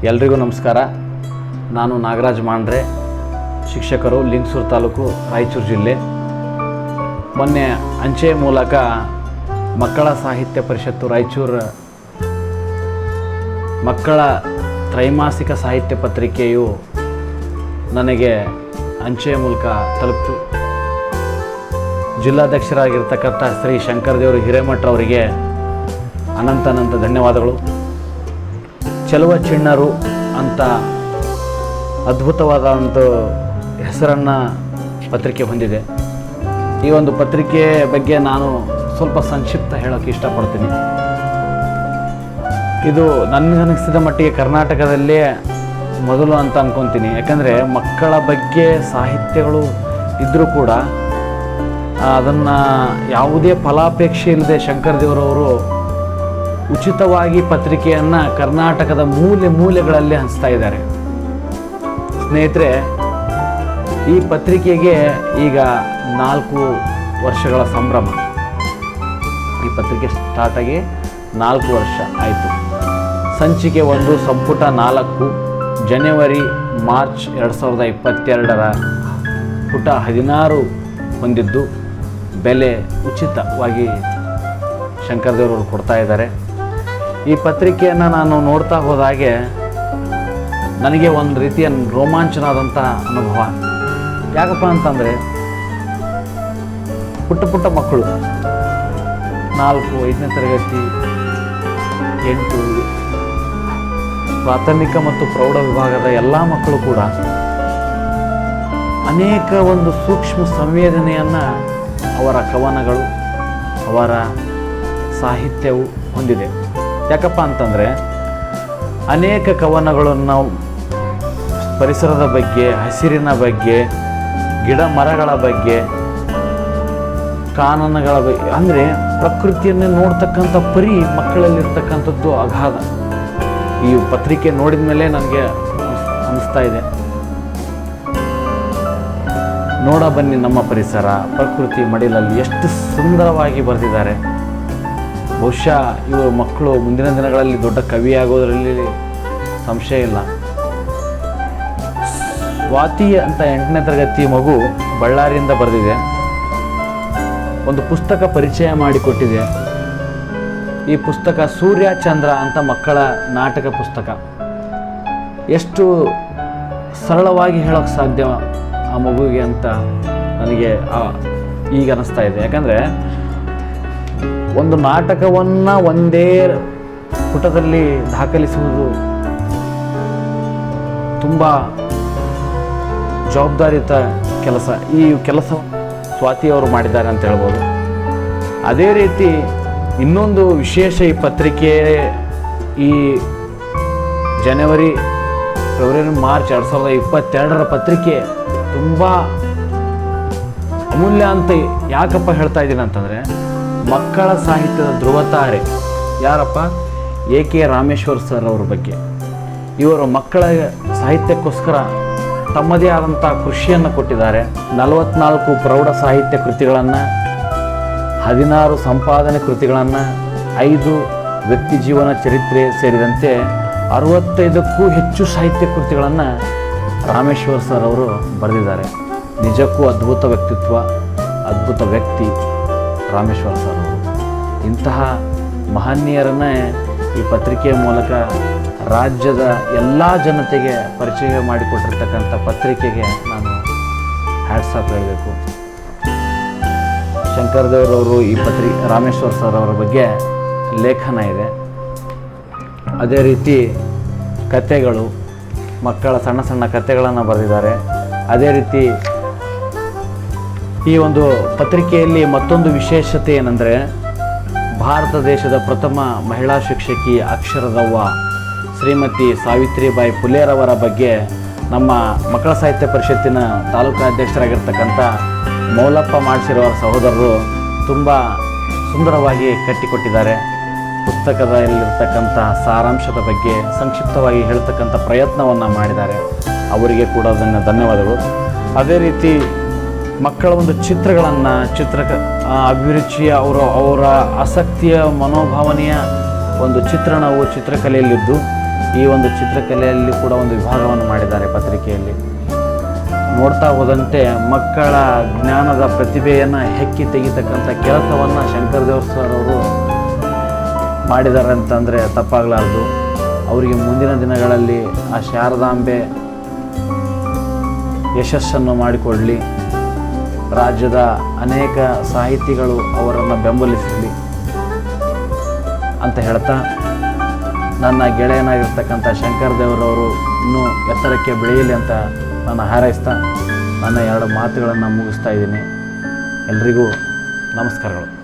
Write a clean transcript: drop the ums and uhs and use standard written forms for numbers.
ಎಲ್ರಿಗೂ ನಮಸ್ಕಾರ. ನಾನು ನಾಗರಾಜ್ ಮಾಂಡ್ರೆ, ಶಿಕ್ಷಕರು, ಲಿಂಗಸೂರು ತಾಲೂಕು, ರಾಯಚೂರು ಜಿಲ್ಲೆ. ಮೊನ್ನೆ ಅಂಚೆ ಮೂಲಕ ಮಕ್ಕಳ ಸಾಹಿತ್ಯ ಪರಿಷತ್ತು ರಾಯಚೂರು ಮಕ್ಕಳ ತ್ರೈಮಾಸಿಕ ಸಾಹಿತ್ಯ ಪತ್ರಿಕೆಯು ನನಗೆ ಅಂಚೆಯ ಮೂಲಕ ತಲುಪಿತು. ಜಿಲ್ಲಾಧ್ಯಕ್ಷರಾಗಿರ್ತಕ್ಕಂಥ ಶ್ರೀ ಶಂಕರದೇವರು ಹಿರೇಮಠರವರಿಗೆ ಅನಂತ ಧನ್ಯವಾದಗಳು. ಚೆಲುವ ಚಿಣ್ಣರು ಅಂತ ಅದ್ಭುತವಾದ ಒಂದು ಹೆಸರನ್ನು ಪತ್ರಿಕೆ ಹೊಂದಿದೆ. ಈ ಒಂದು ಪತ್ರಿಕೆ ಬಗ್ಗೆ ನಾನು ಸ್ವಲ್ಪ ಸಂಕ್ಷಿಪ್ತ ಹೇಳೋಕ್ಕೆ ಇಷ್ಟಪಡ್ತೀನಿ. ಇದು ನನಗನಿಸಿದ ಮಟ್ಟಿಗೆ ಕರ್ನಾಟಕದಲ್ಲೇ ಮೊದಲು ಅಂತ ಅಂದ್ಕೊತೀನಿ. ಯಾಕಂದರೆ ಮಕ್ಕಳ ಬಗ್ಗೆ ಸಾಹಿತ್ಯಗಳು ಇದ್ದರೂ ಕೂಡ ಅದನ್ನು ಯಾವುದೇ ಫಲಾಪೇಕ್ಷೆ ಇಲ್ಲದೆ ಶಂಕರದೇವರವರು ಉಚಿತವಾಗಿ ಪತ್ರಿಕೆಯನ್ನು ಕರ್ನಾಟಕದ ಮೂಲೆಗಳಲ್ಲಿ ಹಂಚ್ತಾ ಇದ್ದಾರೆ. ಸ್ನೇಹಿತರೆ, ಈ ಪತ್ರಿಕೆಗೆ ಈಗ 4 ವರ್ಷಗಳ ಸಂಭ್ರಮ. ಈ ಪತ್ರಿಕೆ ಸ್ಟಾರ್ಟ್ ಆಗಿ 4 ವರ್ಷ ಆಯಿತು. ಸಂಚಿಕೆ 1 ಸಂಪುಟ 4 ಜನವರಿ ಮಾರ್ಚ್ 2022 ಪುಟ 16 ಹೊಂದಿದ್ದು ಬೆಲೆ ಉಚಿತವಾಗಿ ಶಂಕರದೇವರವರು ಕೊಡ್ತಾ ಇದ್ದಾರೆ. ಈ ಪತ್ರಿಕೆಯನ್ನು ನಾನು ನೋಡ್ತಾ ಹೋದಾಗೆ ನನಗೆ ಒಂದು ರೀತಿಯ ರೋಮಾಂಚನವಾದಂಥ ಅನುಭವ. ಯಾಕಪ್ಪ ಅಂತಂದರೆ, ಪುಟ್ಟ ಮಕ್ಕಳು 4, 5ನೇ ತರಗತಿ, 8, ಪ್ರಾಥಮಿಕ ಮತ್ತು ಪ್ರೌಢ ವಿಭಾಗದ ಎಲ್ಲ ಮಕ್ಕಳು ಕೂಡ ಅನೇಕ ಒಂದು ಸೂಕ್ಷ್ಮ ಸಂವೇದನೆಯನ್ನು ಅವರ ಕವನಗಳು, ಅವರ ಸಾಹಿತ್ಯವು ಹೊಂದಿದೆ. ಯಾಕಪ್ಪ ಅಂತಂದರೆ, ಅನೇಕ ಕವನಗಳನ್ನು ಪರಿಸರದ ಬಗ್ಗೆ, ಹಸಿರಿನ ಬಗ್ಗೆ, ಗಿಡ ಮರಗಳ ಬಗ್ಗೆ, ಕಾನನಗಳ ಬಗ್ಗೆ, ಅಂದರೆ ಪ್ರಕೃತಿಯನ್ನೇ ನೋಡ್ತಕ್ಕಂಥ ಪರಿ ಮಕ್ಕಳಲ್ಲಿರ್ತಕ್ಕಂಥದ್ದು ಅಗಾಧ. ಈ ಪತ್ರಿಕೆ ನೋಡಿದ ಮೇಲೆ ನನಗೆ ಅನಿಸ್ತಾ ಇದೆ, ನೋಡ ಬನ್ನಿ ನಮ್ಮ ಪರಿಸರ, ಪ್ರಕೃತಿ ಮಡಿಲಲ್ಲಿ ಎಷ್ಟು ಸುಂದರವಾಗಿ ಬರೆದಿದ್ದಾರೆ. ಬಹುಶಃ ಇವರು ಮಕ್ಕಳು ಮುಂದಿನ ದಿನಗಳಲ್ಲಿ ದೊಡ್ಡ ಕವಿಯಾಗೋದರಲ್ಲಿ ಸಂಶಯ ಇಲ್ಲ. ಸ್ವಾತಿ ಅಂತ 8ನೇ ತರಗತಿ ಮಗು ಬಳ್ಳಾರಿಯಿಂದ ಬರೆದಿದೆ. ಒಂದು ಪುಸ್ತಕ ಪರಿಚಯ ಮಾಡಿಕೊಟ್ಟಿದೆ. ಈ ಪುಸ್ತಕ ಸೂರ್ಯ ಚಂದ್ರ ಅಂತ ಮಕ್ಕಳ ನಾಟಕ ಪುಸ್ತಕ. ಎಷ್ಟು ಸರಳವಾಗಿ ಹೇಳೋಕ್ಕೆ ಸಾಧ್ಯ ಆ ಮಗುವಿಗೆ ಅಂತ ನನಗೆ ಈಗ ಅನ್ನಿಸ್ತಾ ಇದೆ. ಯಾಕಂದರೆ ಒಂದು ನಾಟಕವನ್ನು ಒಂದೇ ಪುಟದಲ್ಲಿ ದಾಖಲಿಸುವುದು ತುಂಬ ಜವಾಬ್ದಾರಿಯುತ ಕೆಲಸ. ಈ ಕೆಲಸ ಸ್ವಾತಿಯವರು ಮಾಡಿದ್ದಾರೆ ಅಂತ ಹೇಳ್ಬೋದು. ಅದೇ ರೀತಿ ಇನ್ನೊಂದು ವಿಶೇಷ, ಈ ಪತ್ರಿಕೆ ಈ ಜನವರಿ, ಫೆಬ್ರವರಿ, ಮಾರ್ಚ್ 2022 ಪತ್ರಿಕೆ ತುಂಬ ಅಮೂಲ್ಯ ಅಂತ ಯಾಕಪ್ಪ ಹೇಳ್ತಾ ಇದ್ದೀನಿ ಅಂತಂದರೆ, ಮಕ್ಕಳ ಸಾಹಿತ್ಯದ ಧ್ರುವತಾರೆ ಯಾರಪ್ಪ? A.K. ರಾಮೇಶ್ವರ್ ಸರ್ ಅವ್ರ ಬಗ್ಗೆ. ಇವರು ಮಕ್ಕಳ ಸಾಹಿತ್ಯಕ್ಕೋಸ್ಕರ ತಮ್ಮದೇ ಆದಂಥ ಕೃಷಿಯನ್ನು ಕೊಟ್ಟಿದ್ದಾರೆ. 44 ಪ್ರೌಢ ಸಾಹಿತ್ಯ ಕೃತಿಗಳನ್ನು, 16 ಸಂಪಾದನೆ ಕೃತಿಗಳನ್ನು, 5 ವ್ಯಕ್ತಿ ಜೀವನ ಚರಿತ್ರೆ ಸೇರಿದಂತೆ 65ಕ್ಕೂ ಹೆಚ್ಚು ಸಾಹಿತ್ಯ ಕೃತಿಗಳನ್ನು ರಾಮೇಶ್ವರ್ ಸರ್ ಅವರು ಬರೆದಿದ್ದಾರೆ. ನಿಜಕ್ಕೂ ಅದ್ಭುತ ವ್ಯಕ್ತಿತ್ವ, ಅದ್ಭುತ ವ್ಯಕ್ತಿ ರಾಮೇಶ್ವರ್ ಸರ್ ಅವರು. ಇಂತಹ ಮಹನೀಯರನ್ನೇ ಈ ಪತ್ರಿಕೆಯ ಮೂಲಕ ರಾಜ್ಯದ ಎಲ್ಲ ಜನತೆಗೆ ಪರಿಚಯ ಮಾಡಿಕೊಟ್ಟಿರ್ತಕ್ಕಂಥ ಪತ್ರಿಕೆಗೆ ನಾನು ಹ್ಯಾಟ್ಸ್ ಆಫ್ ಹೇಳಬೇಕು. ಶಂಕರದೇವರವರು ಈ ರಾಮೇಶ್ವರ್ ಸರ್ ಅವರ ಬಗ್ಗೆ ಲೇಖನ ಇದೆ. ಅದೇ ರೀತಿ ಕಥೆಗಳು, ಮಕ್ಕಳ ಸಣ್ಣ ಕಥೆಗಳನ್ನು ಬರೆದಿದ್ದಾರೆ. ಅದೇ ರೀತಿ ಈ ಒಂದು ಪತ್ರಿಕೆಯಲ್ಲಿ ಮತ್ತೊಂದು ವಿಶೇಷತೆ ಏನಂದರೆ, ಭಾರತ ದೇಶದ ಪ್ರಥಮ ಮಹಿಳಾ ಶಿಕ್ಷಕಿ, ಅಕ್ಷರದವ್ವ ಶ್ರೀಮತಿ ಸಾವಿತ್ರಿಬಾಯಿ ಫುಲೇರವರ ಬಗ್ಗೆ ನಮ್ಮ ಮಕ್ಕಳ ಸಾಹಿತ್ಯ ಪರಿಷತ್ತಿನ ತಾಲೂಕು ಅಧ್ಯಕ್ಷರಾಗಿರ್ತಕ್ಕಂಥ ಮೌಲಪ್ಪ ಮಾಡಿಸಿರುವವರ ಸಹೋದರರು ತುಂಬ ಸುಂದರವಾಗಿ ಕಟ್ಟಿಕೊಟ್ಟಿದ್ದಾರೆ. ಪುಸ್ತಕದಲ್ಲಿರ್ತಕ್ಕಂಥ ಸಾರಾಂಶದ ಬಗ್ಗೆ ಸಂಕ್ಷಿಪ್ತವಾಗಿ ಹೇಳ್ತಕ್ಕಂಥ ಪ್ರಯತ್ನವನ್ನು ಮಾಡಿದ್ದಾರೆ. ಅವರಿಗೆ ಕೂಡ ಧನ್ಯವಾದಗಳು. ಅದೇ ರೀತಿ ಮಕ್ಕಳ ಒಂದು ಚಿತ್ರಗಳನ್ನು, ಅಭಿರುಚಿಯ ಅವರ ಆಸಕ್ತಿಯ ಮನೋಭಾವನೆಯ ಒಂದು ಚಿತ್ರಣವು ಚಿತ್ರಕಲೆಯಲ್ಲಿದ್ದು ಈ ಒಂದು ಚಿತ್ರಕಲೆಯಲ್ಲಿ ಕೂಡ ಒಂದು ವಿಭಾಗವನ್ನು ಮಾಡಿದ್ದಾರೆ ಪತ್ರಿಕೆಯಲ್ಲಿ. ನೋಡ್ತಾ ಹೋದಂತೆ ಮಕ್ಕಳ ಜ್ಞಾನದ ಪ್ರತಿಭೆಯನ್ನು ಹೆಕ್ಕಿ ತೆಗಿತಕ್ಕಂಥ ಕೆಲಸವನ್ನು ಶಂಕರ್ ದೇವ್ ಸರ್ ಅವರು ಮಾಡಿದ್ದಾರೆ ಅಂತಂದರೆ ತಪ್ಪಾಗಲಾರ್ದು. ಅವರಿಗೆ ಮುಂದಿನ ದಿನಗಳಲ್ಲಿ ಆ ಶಾರದಾಂಬೆ ಯಶಸ್ಸನ್ನು ಮಾಡಿಕೊಡಲಿ, ರಾಜ್ಯದ ಅನೇಕ ಸಾಹಿತಿಗಳು ಅವರನ್ನು ಬೆಂಬಲಿಸಲಿ ಅಂತ ಹೇಳ್ತಾ, ನನ್ನ ಗೆಳೆಯನಾಗಿರ್ತಕ್ಕಂಥ ಶಂಕರ್ ದೇವ್ರವರು ಇನ್ನೂ ಎತ್ತರಕ್ಕೆ ಬೆಳೆಯಲಿ ಅಂತ ನಾನು ಹಾರೈಸ್ತಾ ನನ್ನ 2 ಮಾತುಗಳನ್ನು ಮುಗಿಸ್ತಾ ಇದ್ದೀನಿ. ಎಲ್ರಿಗೂ ನಮಸ್ಕಾರಗಳು.